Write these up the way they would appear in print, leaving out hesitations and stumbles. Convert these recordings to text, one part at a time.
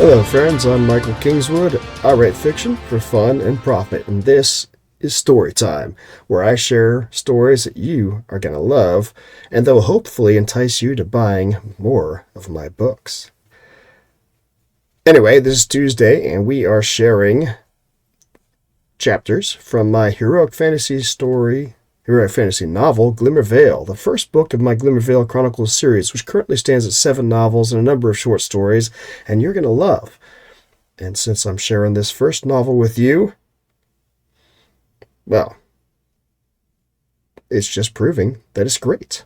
Hello friends, I'm Michael Kingswood. I write fiction for fun and profit, and this is Story Time, where I share stories that you are going to love, and that will hopefully entice you to buying more of my books. Anyway, this is Tuesday, and we are sharing chapters from my heroic fantasy novel, Glimmer, the first book of my Glimmer Chronicles series, which currently stands at 7 novels and a number of short stories, and you're going to love. And since I'm sharing this first novel with you, well, it's just proving that it's great.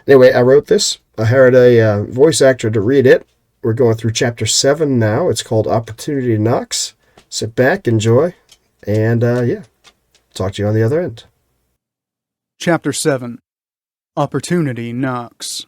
Anyway, I wrote this. I hired a voice actor to read it. We're going through chapter 7 now. It's called Opportunity Knocks. Sit back, enjoy, and talk to you on the other end. Chapter 7. Opportunity Knocks.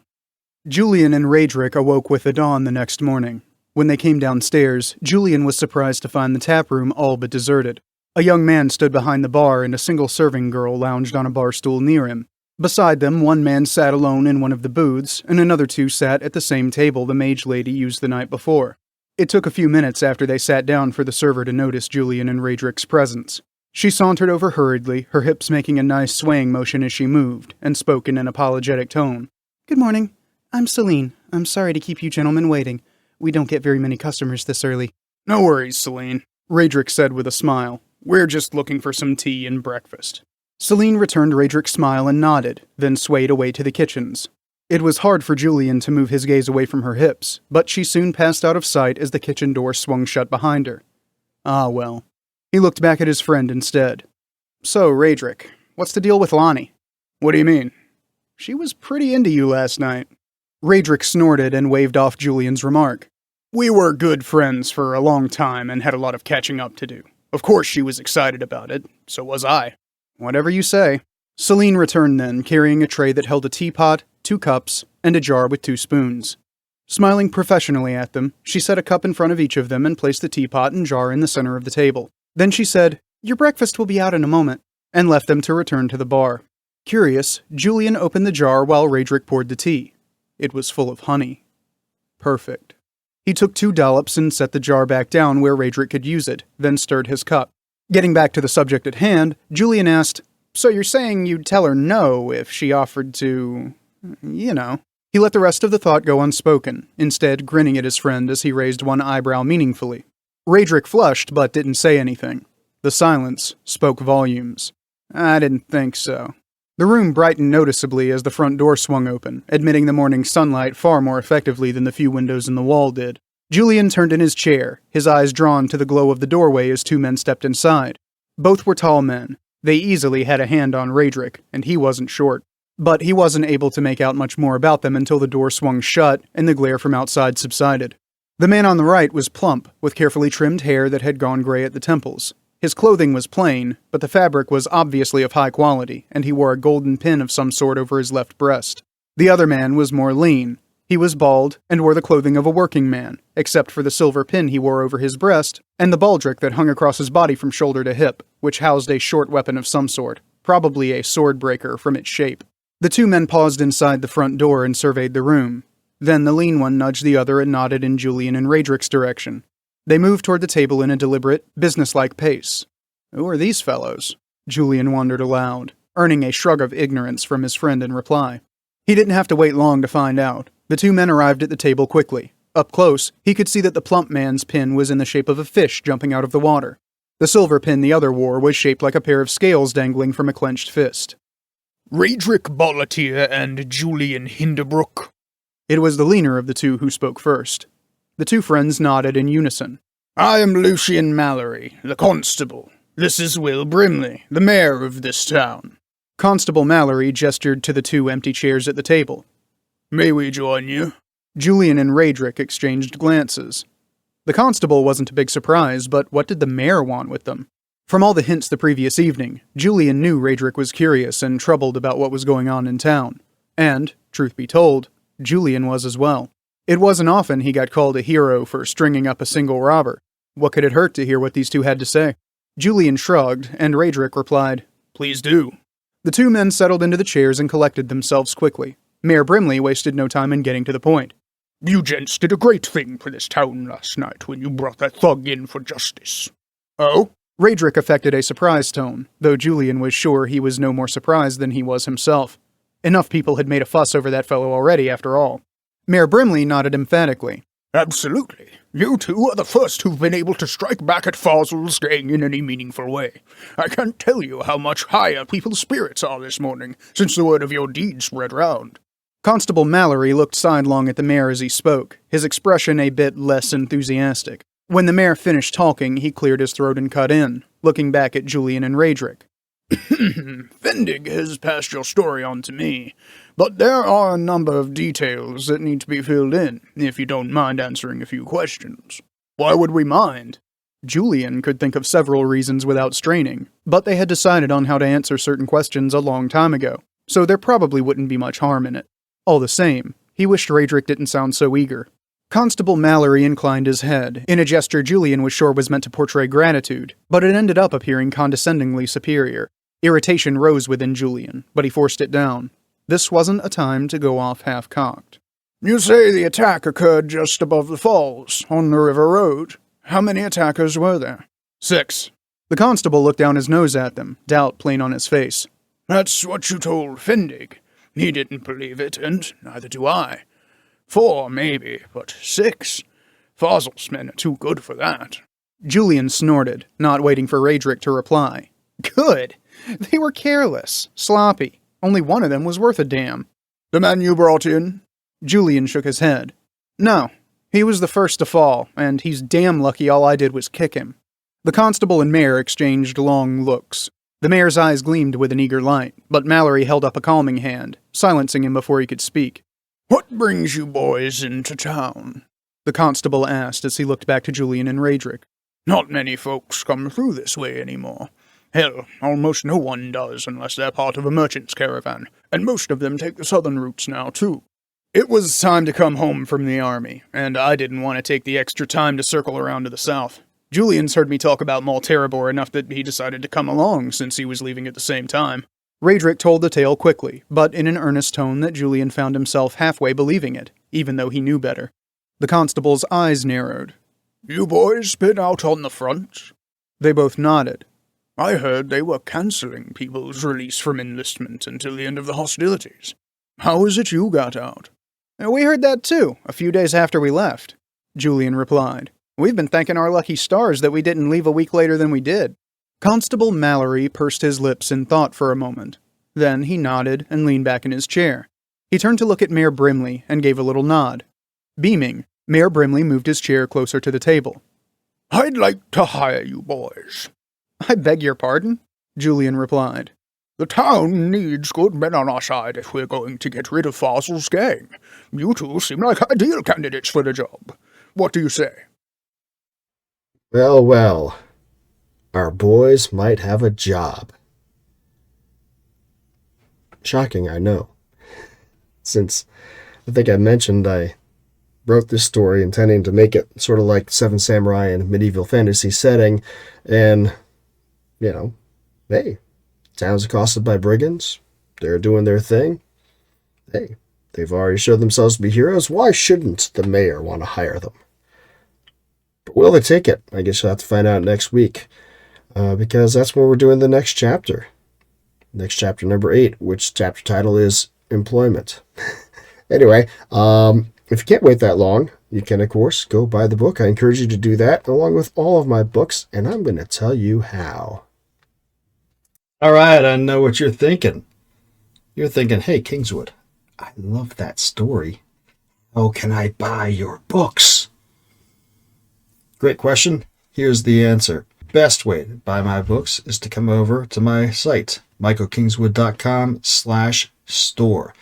Julian and Raedric awoke with the dawn the next morning. When they came downstairs, Julian was surprised to find the taproom all but deserted. A young man stood behind the bar and a single serving girl lounged on a bar stool near him. Beside them, one man sat alone in one of the booths, and another two sat at the same table the mage lady used the night before. It took a few minutes after they sat down for the server to notice Julian and Raedric's presence. She sauntered over hurriedly, her hips making a nice swaying motion as she moved, and spoke in an apologetic tone. "Good morning. I'm Celine. I'm sorry to keep you gentlemen waiting. We don't get very many customers this early." "No worries, Celine," Raedric said with a smile. "We're just looking for some tea and breakfast." Celine returned Raedric's smile and nodded, then swayed away to the kitchens. It was hard for Julian to move his gaze away from her hips, but she soon passed out of sight as the kitchen door swung shut behind her. Ah well. He looked back at his friend instead. "So, Raedric, what's the deal with Lonnie?" "What do you mean?" "She was pretty into you last night." Raedric snorted and waved off Julian's remark. "We were good friends for a long time and had a lot of catching up to do. Of course she was excited about it, so was I." "Whatever you say." Celine returned then, carrying a tray that held a teapot, 2 cups, and a jar with 2 spoons. Smiling professionally at them, she set a cup in front of each of them and placed the teapot and jar in the center of the table. Then she said, "Your breakfast will be out in a moment," and left them to return to the bar. Curious, Julian opened the jar while Raedric poured the tea. It was full of honey. Perfect. He took 2 dollops and set the jar back down where Raedric could use it, then stirred his cup. Getting back to the subject at hand, Julian asked, "So you're saying you'd tell her no if she offered to... you know." He let the rest of the thought go unspoken, instead grinning at his friend as he raised one eyebrow meaningfully. Raedric flushed but didn't say anything. The silence spoke volumes. "I didn't think so." The room brightened noticeably as the front door swung open, admitting the morning sunlight far more effectively than the few windows in the wall did. Julian turned in his chair, his eyes drawn to the glow of the doorway as 2 men stepped inside. Both were tall men. They easily had a hand on Raedric, and he wasn't short. But he wasn't able to make out much more about them until the door swung shut and the glare from outside subsided. The man on the right was plump, with carefully trimmed hair that had gone gray at the temples. His clothing was plain, but the fabric was obviously of high quality, and he wore a golden pin of some sort over his left breast. The other man was more lean. He was bald, and wore the clothing of a working man, except for the silver pin he wore over his breast, and the baldric that hung across his body from shoulder to hip, which housed a short weapon of some sort, probably a sword breaker from its shape. The 2 men paused inside the front door and surveyed the room. Then the lean one nudged the other and nodded in Julian and Raedric's direction. They moved toward the table in a deliberate, businesslike pace. "Who are these fellows?" Julian wondered aloud, earning a shrug of ignorance from his friend in reply. He didn't have to wait long to find out. The 2 men arrived at the table quickly. Up close, he could see that the plump man's pin was in the shape of a fish jumping out of the water. The silver pin the other wore was shaped like a pair of scales dangling from a clenched fist. "Raedric Bollatier and Julian Hinderbrook." It was the leaner of the 2 who spoke first. The 2 friends nodded in unison. "I am Lucian Mallory, the constable. This is Will Brimley, the mayor of this town." Constable Mallory gestured to the 2 empty chairs at the table. "May we join you?" Julian and Raedric exchanged glances. The constable wasn't a big surprise, but what did the mayor want with them? From all the hints the previous evening, Julian knew Raedric was curious and troubled about what was going on in town. And, truth be told, Julian was as well. It wasn't often he got called a hero for stringing up a single robber. What could it hurt to hear what these 2 had to say? Julian shrugged, and Raedric replied, "Please do." The 2 men settled into the chairs and collected themselves quickly. Mayor Brimley wasted no time in getting to the point. You gents did a great thing for this town last night when you brought that thug in for justice. Oh? Raedric affected a surprised tone, though Julian was sure he was no more surprised than he was himself. Enough people had made a fuss over that fellow already, after all. Mayor Brimley nodded emphatically. Absolutely. You two are the first who've been able to strike back at Fossil's gang in any meaningful way. I can't tell you how much higher people's spirits are this morning, since the word of your deed spread round. Constable Mallory looked sidelong at the mayor as he spoke, his expression a bit less enthusiastic. When the mayor finished talking, he cleared his throat and cut in, looking back at Julian and Raedric. Fendig has passed your story on to me, but there are a number of details that need to be filled in, if you don't mind answering a few questions. Why would we mind? Julian could think of several reasons without straining, but they had decided on how to answer certain questions a long time ago, so there probably wouldn't be much harm in it. All the same, he wished Raedric didn't sound so eager. Constable Mallory inclined his head, in a gesture Julian was sure was meant to portray gratitude, but it ended up appearing condescendingly superior. Irritation rose within Julian, but he forced it down. This wasn't a time to go off half-cocked. You say the attack occurred just above the falls, on the river road. How many attackers were there? 6. The constable looked down his nose at them, doubt plain on his face. That's what you told Fendig. He didn't believe it, and neither do I. 4, maybe, but 6? Fossil's men are too good for that. Julian snorted, not waiting for Raedric to reply. Good! They were careless, sloppy. Only one of them was worth a damn. The man you brought in? Julian shook his head. No, he was the first to fall, and he's damn lucky all I did was kick him. The constable and mayor exchanged long looks. The mayor's eyes gleamed with an eager light, but Mallory held up a calming hand, silencing him before he could speak. What brings you boys into town? The constable asked as he looked back to Julian and Raedric. Not many folks come through this way anymore. Hell, almost no one does unless they're part of a merchant's caravan, and most of them take the southern routes now, too. It was time to come home from the army, and I didn't want to take the extra time to circle around to the south. Julian's heard me talk about Malterabor enough that he decided to come along since he was leaving at the same time. Raedric told the tale quickly, but in an earnest tone that Julian found himself halfway believing it, even though he knew better. The constable's eyes narrowed. You boys been out on the front? They both nodded. I heard they were cancelling people's release from enlistment until the end of the hostilities. How is it you got out? We heard that too, a few days after we left, Julian replied. We've been thanking our lucky stars that we didn't leave a week later than we did. Constable Mallory pursed his lips in thought for a moment. Then he nodded and leaned back in his chair. He turned to look at Mayor Brimley and gave a little nod. Beaming, Mayor Brimley moved his chair closer to the table. I'd like to hire you boys. I beg your pardon? Julian replied. The town needs good men on our side if we're going to get rid of Fossil's gang. You two seem like ideal candidates for the job. What do you say? Well, well. Our boys might have a job. Shocking, I know. Since I think I mentioned I wrote this story intending to make it sort of like Seven Samurai in a medieval fantasy setting, and, hey, town's accosted by brigands. They're doing their thing. Hey, they've already showed themselves to be heroes. Why shouldn't the mayor want to hire them? But will they take it? I guess you'll have to find out next week. Because that's when we're doing the next chapter. Next chapter, number 8, which chapter title is Employment. Anyway, if you can't wait that long, you can, of course, go buy the book. I encourage you to do that, along with all of my books, and I'm going to tell you how. All right, I know what you're thinking. You're thinking, hey, Kingswood, I love that story. How can I buy your books? Great question. Here's the answer. Best way to buy my books is to come over to my site, michaelkingswood.com/store.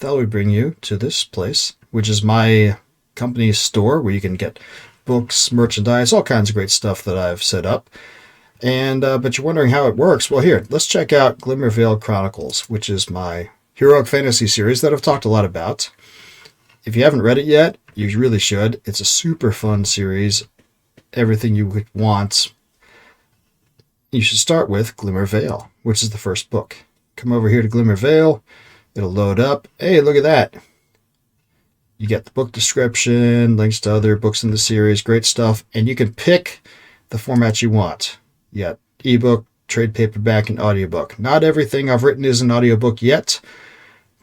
That will bring you to this place, which is my company's store where you can get books, merchandise, all kinds of great stuff that I've set up. And but you're wondering how it works. Well, here, let's check out Glimmer Chronicles, which is my heroic fantasy series that I've talked a lot about. If you haven't read it yet, you really should. It's a super fun series. Everything you would want. You should start with Glimmer, which is the first book. Come over here to Glimmer. It'll load up. Hey, look at that. You get the book description, links to other books in the series, great stuff, and you can pick the format you want. You got ebook, trade paperback, and audiobook. Not everything I've written is an audiobook yet,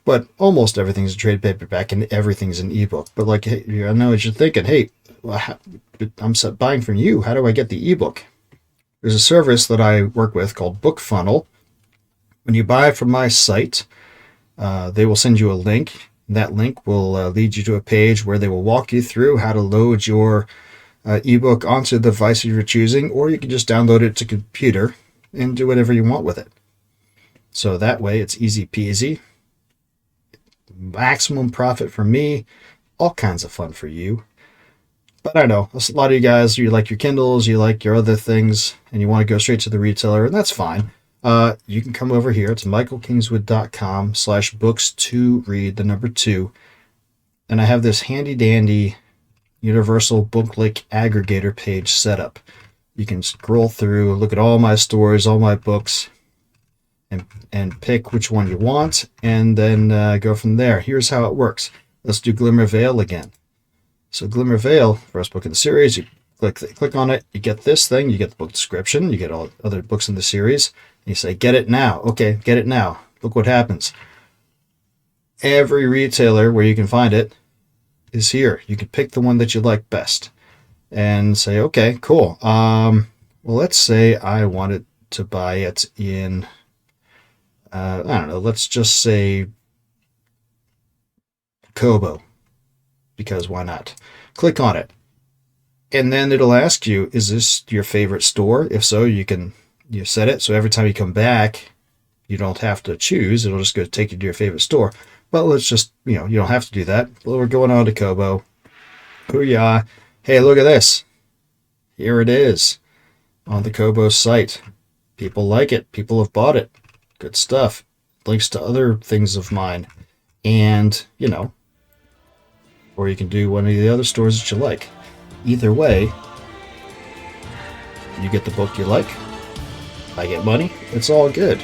but almost everything's a trade paperback and everything's an ebook. But like, hey, I know what you're thinking. Hey, I'm buying from you. How do I get the ebook? There's a service that I work with called Book Funnel. When you buy from my site, they will send you a link. That link will lead you to a page where they will walk you through how to load your ebook onto the device you're choosing, or you can just download it to computer and do whatever you want with it. So that way it's easy peasy. Maximum profit for me, all kinds of fun for you. But I know a lot of you guys, you like your Kindles, you like your other things, and you want to go straight to the retailer, and that's fine. You can come over here to michaelkingswood.com/books2read, the number 2. And I have this handy dandy universal booklet aggregator page set up. You can scroll through, look at all my stories, all my books, and pick which one you want, and then go from there. Here's how it works. Let's do Glimmer Vale again. So Glimmer Vale, first book in the series, you click on it, you get this thing, you get the book description, you get all other books in the series, and you say, get it now. Okay, get it now. Look what happens. Every retailer where you can find it is here. You can pick the one that you like best and say, okay, cool. Well, let's say I wanted to buy it in, I don't know, let's just say Kobo, because why not? Click on it. And then it'll ask you, is this your favorite store? If so, you set it. So every time you come back, you don't have to choose. It'll just go take you to your favorite store. But let's just, you don't have to do that. Well, we're going on to Kobo. Hoo-yah. Hey, look at this. Here it is on the Kobo site. People like it. People have bought it. Good stuff. Links to other things of mine. And, or you can do one of the other stores that you like. Either way, you get the book you like. I get money. It's all good.